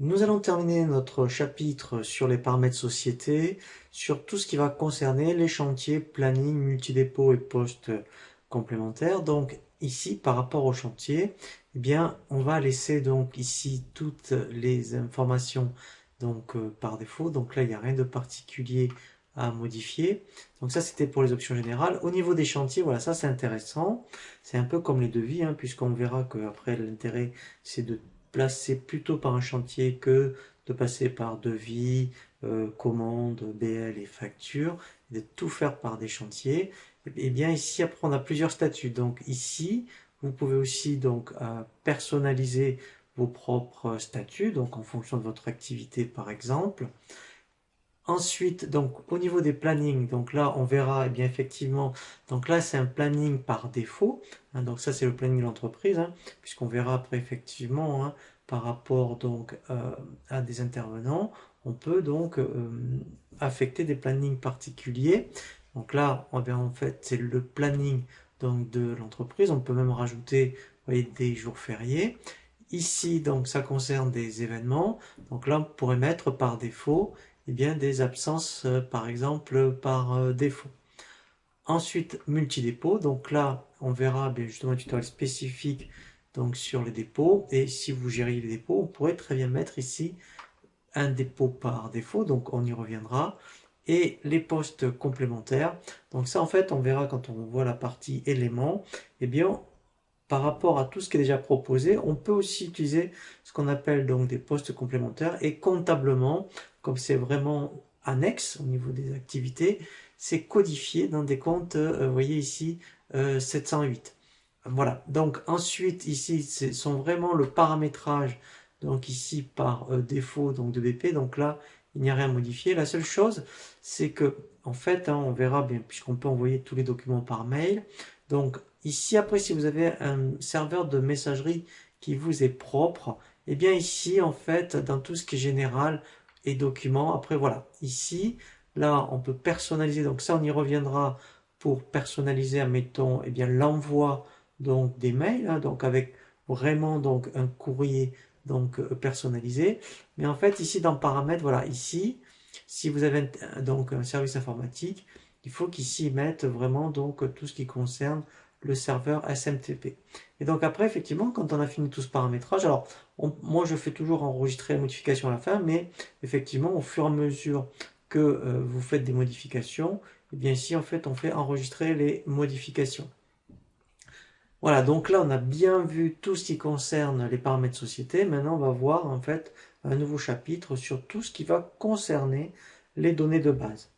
Nous allons terminer notre chapitre sur les paramètres société, sur tout ce qui va concerner les chantiers, planning, multidépôt et postes complémentaires. Donc ici, par rapport au chantier, eh bien, on va laisser donc ici toutes les informations donc par défaut. Donc là, il n'y a rien de particulier à modifier. Donc ça, c'était pour les options générales. Au niveau des chantiers, voilà, ça c'est intéressant. C'est un peu comme les devis, hein, puisqu'on verra qu'après l'intérêt, c'est de placer plutôt par un chantier que de passer par devis, commande, BL et facture, et de tout faire par des chantiers. Et bien ici, après, on a plusieurs statuts. Donc ici, vous pouvez aussi donc personnaliser vos propres statuts, donc en fonction de votre activité par exemple. Ensuite, donc au niveau des plannings, donc là on verra, eh bien effectivement, donc là c'est un planning par défaut, hein, donc ça c'est le planning de l'entreprise, hein, puisqu'on verra après effectivement, hein, par rapport donc à des intervenants, on peut donc affecter des plannings particuliers. Donc là, on verra en fait c'est le planning donc de l'entreprise. On peut même rajouter, vous voyez, des jours fériés. Ici, donc, ça concerne des événements. Donc là, on pourrait mettre par défaut, eh bien, des absences, par exemple, par défaut. Ensuite, multidépôt. Donc là, on verra bien justement un tutoriel spécifique donc, sur les dépôts. Et si vous gériez les dépôts, on pourrait très bien mettre ici un dépôt par défaut. Donc on y reviendra. Et les postes complémentaires. Donc ça, en fait, on verra quand on voit la partie éléments. Eh bien, par rapport à tout ce qui est déjà proposé, on peut aussi utiliser ce qu'on appelle donc des postes complémentaires et comptablement, comme c'est vraiment annexe au niveau des activités, c'est codifié dans des comptes, vous voyez ici, 708. Voilà, donc ensuite ici, ce sont vraiment le paramétrage, donc ici par défaut donc de BP, donc là, il n'y a rien à modifier. La seule chose, c'est que, en fait, hein, on verra bien, puisqu'on peut envoyer tous les documents par mail, donc ici, après, si vous avez un serveur de messagerie qui vous est propre, et bien ici, en fait, dans tout ce qui est général et documents, après, voilà, ici, là, on peut personnaliser, donc ça, on y reviendra pour personnaliser, admettons, et bien l'envoi donc des mails, hein, donc avec vraiment donc un courrier donc personnalisé. Mais en fait, ici, dans paramètres, voilà, ici, si vous avez donc un service informatique, il faut qu'ici mette vraiment donc tout ce qui concerne le serveur SMTP. Et donc après, effectivement, quand on a fini tout ce paramétrage, alors moi je fais toujours enregistrer la modification à la fin, mais effectivement, au fur et à mesure que vous faites des modifications, et bien ici en fait on fait enregistrer les modifications. Voilà, donc là on a bien vu tout ce qui concerne les paramètres société. Maintenant on va voir en fait un nouveau chapitre sur tout ce qui va concerner les données de base.